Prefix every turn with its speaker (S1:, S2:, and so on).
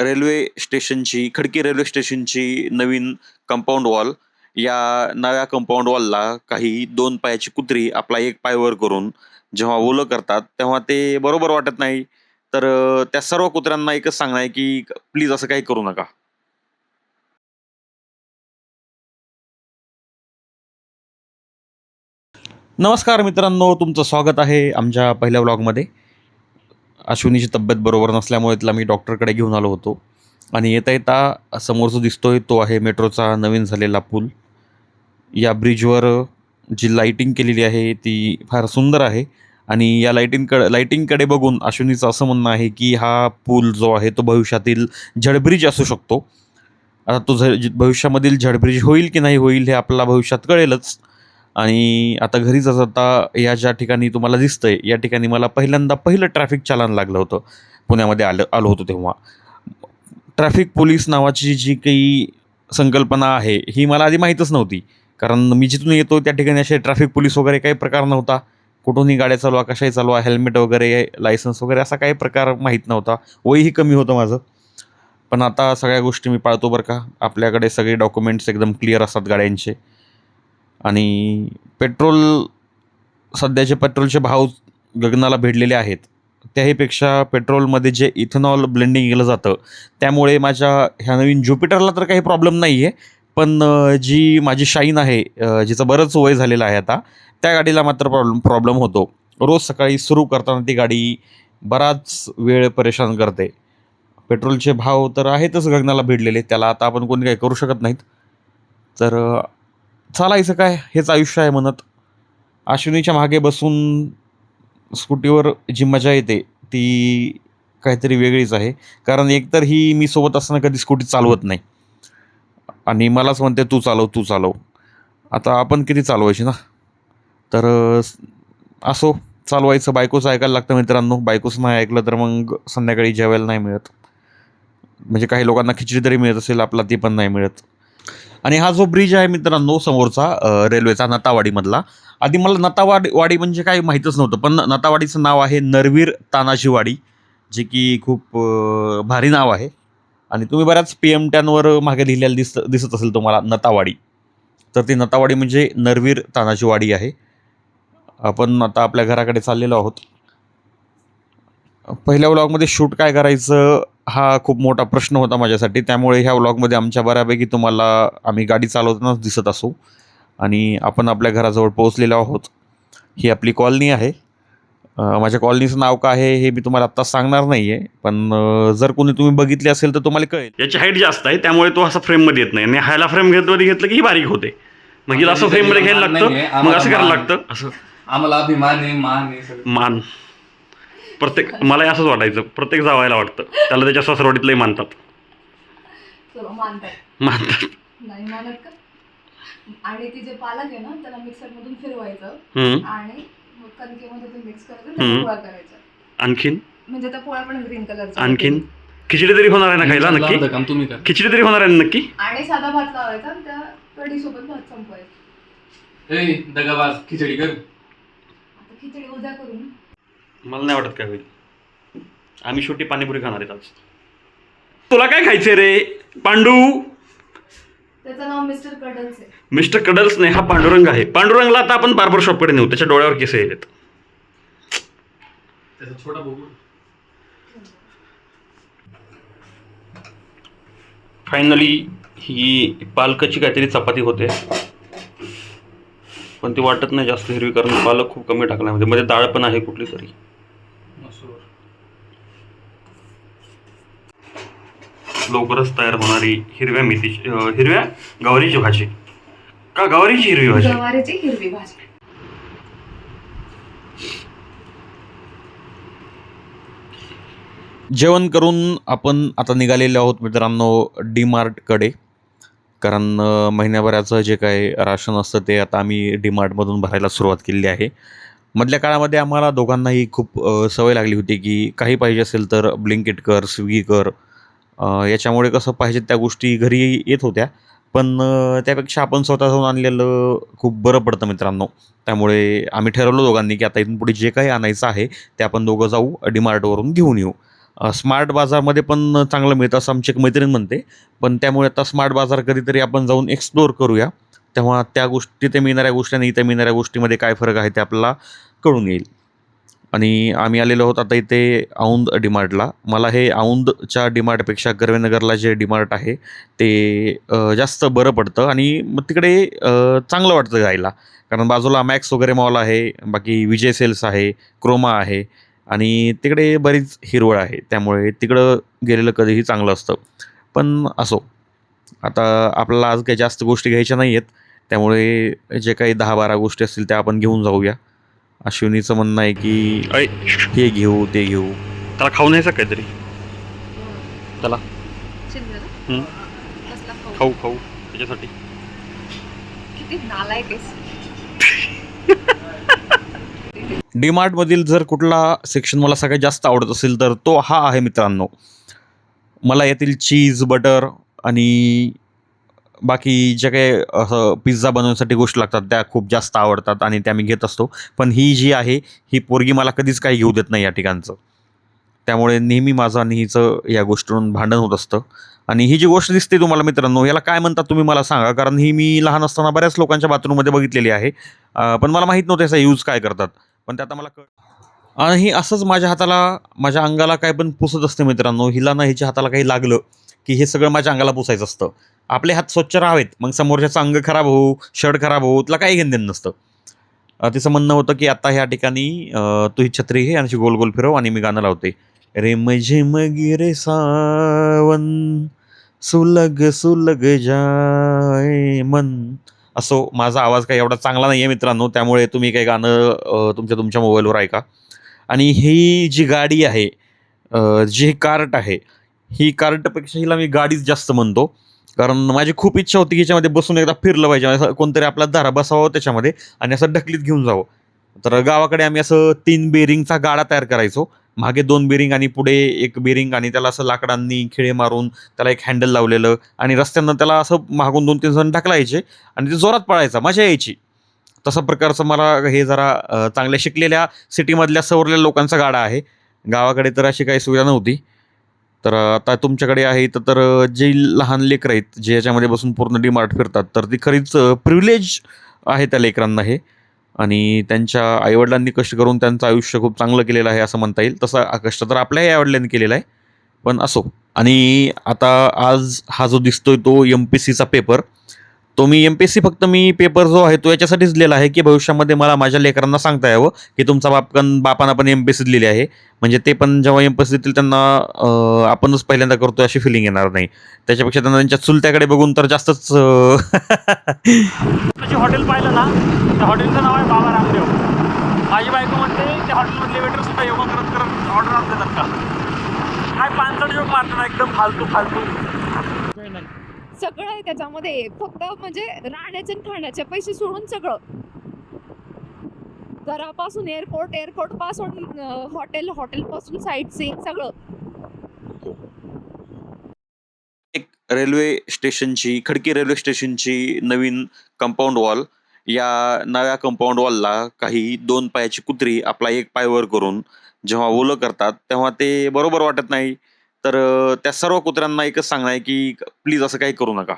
S1: Khadki railway स्टेशनची नवीन compound wall. या नव्या compound वॉलला काही 2 पायाची कुत्री आपला एक पाय वर करून जेव्हा ओलं करतात, तेव्हा ते बरोबर वाटत नाही. तर त्या सर्व कुत्र्यांना एकच सांगणं आहे, की प्लीज असं काही करू नका. नमस्कार मित्रांनो, तुमचं स्वागत आहे आमच्या पहिल्या व्लॉगमध्ये. अश्विनीची तब्येत बरोबर नसल्यामुळे तिला मी डॉक्टरकडे घेऊन आलो होतो आणि येता येता समोर जो दिसतोय तो आहे मेट्रोचा नवीन झालेला पूल. या ब्रिजवर जी लाईटिंग केलेली आहे ती फार सुंदर आहे आणि या लाईटिंगकडे बघून अश्विनीचं असं म्हणणं आहे की हा पूल जो आहे तो भविष्यातील झडब्रिज असू शकतो. आता तो भविष्यामधील झडब्रिज होईल की नाही होईल हे आपल्याला भविष्यात कळेलच. आणि आता घरी जाता या ज्या ठिकाणी तुम्हाला दिसतंय या ठिकाणी मला पहिलं ट्रॅफिक चालान लागलं होतं. पुण्यामध्ये आलो होतो तेव्हा. ट्रॅफिक पोलीस नावाची जी काही संकल्पना आहे ही मला आधी माहीतच नव्हती. कारण मी जिथून येतो त्या ठिकाणी असे ट्रॅफिक पोलीस वगैरे काही प्रकार नव्हता. कुठूनही गाड्या चालवा, कशाही चालवा, हेल्मेट वगैरे, लायसन्स वगैरे असा काही प्रकार माहीत नव्हता. वयही कमी होतं माझं. पण आता सगळ्या गोष्टी मी पाळतो बरं का. आपल्याकडे सगळे डॉक्युमेंट्स एकदम क्लिअर असतात गाड्यांचे. आणि सध्याचे पेट्रोलचे भाव गगनाला भिडलेले आहेत. त्याहीपेक्षा पेट्रोलमध्ये जे इथेनॉल ब्लेंडिंग केलं जातं त्यामुळे माझ्या ह्या नवीन ज्युपिटरला तर काही प्रॉब्लेम नाही आहे. पण जी माझी शाईन आहे, जिचं बरंच वय झालेलं आहे आता, त्या गाडीला मात्र प्रॉब्लेम होतो. रोज सकाळी सुरू करताना ती गाडी बराच वेळ परेशान करते. पेट्रोलचे भाव तर आहेतच गगनाला भिडलेले, त्याला आता आपण कोणी काही करू शकत नाहीत. तर चालायचं काय, हेच आयुष्य आहे म्हणत. अश्विनीच्या मागे बसून स्कूटीवर जी मजा येते ती काहीतरी वेगळीच आहे. कारण एकतर ही मी सोबत असताना कधी स्कूटी चालवत नाही आणि मलाच म्हणते तू चालव, तू चालव. आता आपण किती चालवायची ना. तर असो, चालवायचं. बायकोचं ऐकायला लागतं मित्रांनो. बायकोच नाही ऐकलं तर मग संध्याकाळी जेवायला नाही मिळत. म्हणजे काही लोकांना खिचडी तरी मिळत असेल, आपला ती पण नाही मिळत. आणि हा जो ब्रिज आहे मित्रांनो समोरचा, रेल्वेचा, नतावाडीमधला. आधी मला वाडी म्हणजे काही माहीतच नव्हतं. पण नतावाडीचं नाव आहे नरवीर तानाजी वाडी, जे की खूप भारी नाव आहे. आणि तुम्ही बऱ्याच PM10वर मागे लिहिलेलं दिसत असेल तुम्हाला नतावाडी. तर ती नतावाडी म्हणजे नरवीर तानाजी वाडी आहे. आपण आता आपल्या घराकडे चाललेलो आहोत. पहिल्या व्लॉगमध्ये शूट काय करायचं हा खूप मोठा प्रश्न होता माझ्यासाठी. त्यामुळे ह्या व्लॉगमध्ये आमच्या बऱ्यापैकी तुम्हाला आम्ही गाडी चालवतानाच दिसत असू. आणि आपण आपल्या घराजवळ पोहोचलेलो आहोत. ही आपली कॉलनी आहे. माझ्या कॉलनीचं नाव काय आहे हे मी तुम्हाला आत्ता सांगणार नाही आहे. पण जर कोणी तुम्ही बघितले असेल तर तुम्हाला कळेल. याची हाईट जास्त आहे त्यामुळे तो असं फ्रेममध्ये येत नाही. आणि ह्याला फ्रेम घेतलं की ही बारीक होते. मग हिला असं फ्रेममध्ये घ्यायला लागतं. मग असं करायला लागतं. असं
S2: आम्हाला अभिमान आहे, मान आहे,
S1: मान. मलाही असंच वाटायचं. प्रत्येक जावायला वाटतं त्याला त्याच्या सासरवाडीतलंही मानतात.
S3: मानतात नाही मानत का. आणि ती जे पालक आहे ना त्याला मिक्सर मधून फिरवायचं आणि कणकेमध्ये ते मिक्स करायचं, पोळा करायचा.
S1: आणखीन
S3: म्हणजे त्या पोळ्या पण ग्रीन कलरचा.
S1: आणखीन खिचडी तरी होणार आहे ना खायला नक्की. खिचडी तरी होणार आहे नक्की.
S3: आणि साधा भात लावायचा आणि त्या कढी सोबत भात संपवायचा.
S2: दगाबाज खिचडी कर.
S3: आता खिचडी उद्या करून.
S1: मला नाही वाटत काय होईल. आम्ही शेवटी पाणीपुरी खाणार आहेत आज. तुला काय खायचंय रे पांडू?
S3: त्याचं नाव मिस्टर कडल्स आहे.
S1: मिस्टर कडल्स नाही, हा पांडुरंग आहे. पांडुरंगला आता आपण बार्बर शॉपकडे नेऊ. त्याच्या डोळ्यावर केस येतात.
S2: त्याचा छोटा बघू.
S1: फायनली ही पालकाची काहीतरी चपाती होते. पण ती वाटत नाही जास्त हिरवी, कारण पालक खूप कमी टाकला. मध्ये डाळ पण आहे कुठली तरी. लवकरच तयार होणारी हिरव्या गवारीची भाजी. का गवारीची हिरवी भाजी?
S3: गवारीची हिरवी भाजी.
S1: जेवण करून आपण आता निघालेले आहोत मित्रांनो DMartकडे. कारण महिन्याभराचं जे काय राशन असतं ते आता आम्ही DMartमधून भरायला सुरुवात केलेली आहे. मधल्या काळामध्ये आम्हाला दोघांनाही खूप सवय लागली होती की काही पाहिजे असेल तर ब्लिंकिट कर, स्विगी कर. याच्यामुळे कसं पाहिजे त्या गोष्टी घरी येत होत्या. पण त्यापेक्षा आपण स्वतः जाऊन आणलेलं खूप बरं पडतं मित्रांनो. त्यामुळे आम्ही ठरवलं दोघांनी की आता इथून पुढे जे काही आणायचं आहे ते आपण दोघं जाऊ DMartवरून घेऊन येऊ. स्मार्ट बाजारमध्ये पण चांगलं मिळतं असं आमची एक मैत्रीण म्हणते. पण त्यामुळे आता स्मार्ट बाजार कधीतरी आपण जाऊन एक्सप्लोअर करूया. तेव्हा त्या गोष्टी तिथे मिळणाऱ्या गोष्टी आणि इथे मिळणाऱ्या गोष्टीमध्ये काय फरक आहे ते आपल्याला कळून येईल. आणि आम्ही आलेलो आहोत आता इथे औंध डीमार्टला. मला हे औंधच्या डीमार्टपेक्षा कर्वेनगरला जे डीमार्ट आहे ते जास्त बरं पडतं आणि मग तिकडे चांगलं वाटतं जायला. कारण बाजूला मॅक्स वगैरे मॉल आहे, बाकी विजय सेल्स आहे, क्रोमा आहे आणि तिकडे बरीच हिरवळ आहे. त्यामुळे तिकडं गेलेलं कधीही चांगलं असतं. पण असो, आता आपल्याला आज काही जास्त गोष्टी घ्यायच्या नाही आहेत. त्यामुळे जे काही 10-12 गोष्टी असतील त्या आपण घेऊन जाऊया. अश्विनीचं म्हणणं आहे की हे घेऊ ते घेऊ. त्याला खाऊन यायचं काहीतरी. त्याला खाऊ खाऊ त्याच्यासाठी.
S3: किती नालायक आहेस.
S1: डीमार्टमधील जर कुठला सेक्शन मला सगळ्यात जास्त आवडत असेल तर तो हा आहे मित्रांनो. मला यातील चीज, बटर आणि बाकी ज्या काही असं पिझ्झा बनवण्यासाठी गोष्टी लागतात त्या खूप जास्त आवडतात आणि त्या मी घेत असतो. पण ही जी आहे ही पोरगी मला कधीच काही घेऊ देत नाही या ठिकाणचं. त्यामुळे नेहमी माझं आणि हिचं या गोष्टीवरून भांडण होत असतं. आणि ही जी गोष्ट दिसते तुम्हाला मित्रांनो, याला काय म्हणतात तुम्ही मला सांगा. कारण ही मी लहान असताना बऱ्याच लोकांच्या बाथरूममध्ये बघितलेली आहे. पण मला माहीत नव्हतं याचा यूज काय करतात. पण ते आता मला आणि ही असंच माझ्या हाताला, माझ्या अंगाला काय पण पुसत असते मित्रांनो. हिला ना हिच्या हाताला काही लागलं की हे सगळं माझ्या अंगाला पुसायचं असतं. आपले हात स्वच्छ राहावेत, मग समोरच्याचं अंग खराब होऊ, शर्ट खराब होऊ, तुला काही घेणं-देणं नसतं. तिचं म्हणणं होतं की आता ह्या ठिकाणी तू ही छत्री घे आणि अशी गोल गोल फिरव आणि मी गाणं लावते. रिमझिम गिरे सावन, सुलग सुलग जाए मन. असो, माझा आवाज काही एवढा चांगला नाही आहे मित्रांनो, त्यामुळे तुम्ही काही गाणं तुमच्या तुमच्या मोबाईलवर ऐका. आणि ही जी गाडी आहे, जी कार्ट आहे, ही कार्टपेक्षा हिला मी गाडीच जास्त म्हणतो. कारण माझी खूप इच्छा होती की ह्याच्यामध्ये बसून एकदा फिरलं पाहिजे. असं कोणतरी आपला दारा बसावं त्याच्यामध्ये आणि असं ढकलीत घेऊन जावं. तर गावाकडे आम्ही असं 3 बेरिंगचा गाडा तयार करायचो. मागे 2 बेरिंग आणि पुढे 1 बेरिंग आणि त्याला असं लाकडांनी खिळे मारून त्याला एक हँडल लावलेलं आणि रस्त्यानं त्याला असं मागून 2-3 जण ढकलायचे आणि ते जोरात पळायचा, मजा यायची. तशा प्रकारचं मला हे जरा चांगल्या शिकलेल्या सिटीमधल्या सवरलेल्या लोकांचा गाडा आहे. गावाकडे तर अशी काही सुविधा नव्हती. तर आता तुमच्याकडे आहे इथं तर जे लहान लेकरं आहेत, जे याच्यामध्ये बसून पूर्ण डीमार्ट फिरतात, तर ती खरीच प्रिव्हिलेज आहे त्या लेकरांना हे. आणि त्यांच्या आईवडिलांनी कष्ट करून त्यांचं आयुष्य खूप चांगलं केलेलं आहे असं म्हणता येईल. तसा कष्ट तर आपल्याही आईवडिलांनी केलेला आहे. पण असो. आणि आता आज हा जो दिसतोय तो MPSCचा पेपर. तो मी MPSC फक्त मी पेपर जो आहे तो याच्यासाठीच लिहिला आहे की भविष्यामध्ये मला माझ्या लेकरांना सांगता यावं की तुमचा बापानं पण MPSC दिलेली आहे. म्हणजे ते पण जेव्हा MPSC देतील त्यांना आपणच पहिल्यांदा करतोय अशी फिलिंग येणार नाही. त्याच्यापेक्षा त्यांना त्यांच्या चुलत्याकडे बघून तर जास्तच हॉटेल पाहिलं ना, त्या हॉटेलचं नाव आहे बाबा रामदेव. माझी बायको म्हणते त्या हॉटेलमधले वेटर सुद्धा योगा करत करत ऑर्डर देतात का काय. 5 जोक मारतात एकदम फालतू फालतू.
S3: सगळं आहे त्याच्यामध्ये, फक्त म्हणजे राहण्याचे आणि खाण्याचे पैसे सोडून सगळं. घरापासून एअरपोर्ट पासून हॉटेल पासून साईट सीइंग सगळं.
S1: एक रेल्वे स्टेशनची, खडकी रेल्वे स्टेशनची नवीन कंपाऊंड वॉल. या नव्या कंपाऊंड वॉलला काही 2 पायाची कुत्री आपला 1 पाय वर करून जेव्हा ओलं करतात तेव्हा ते बरोबर वाटत नाही. तर त्या सर्व कुत्र्यांना एकच सांगणं आहे की प्लीज असं काही करू नका.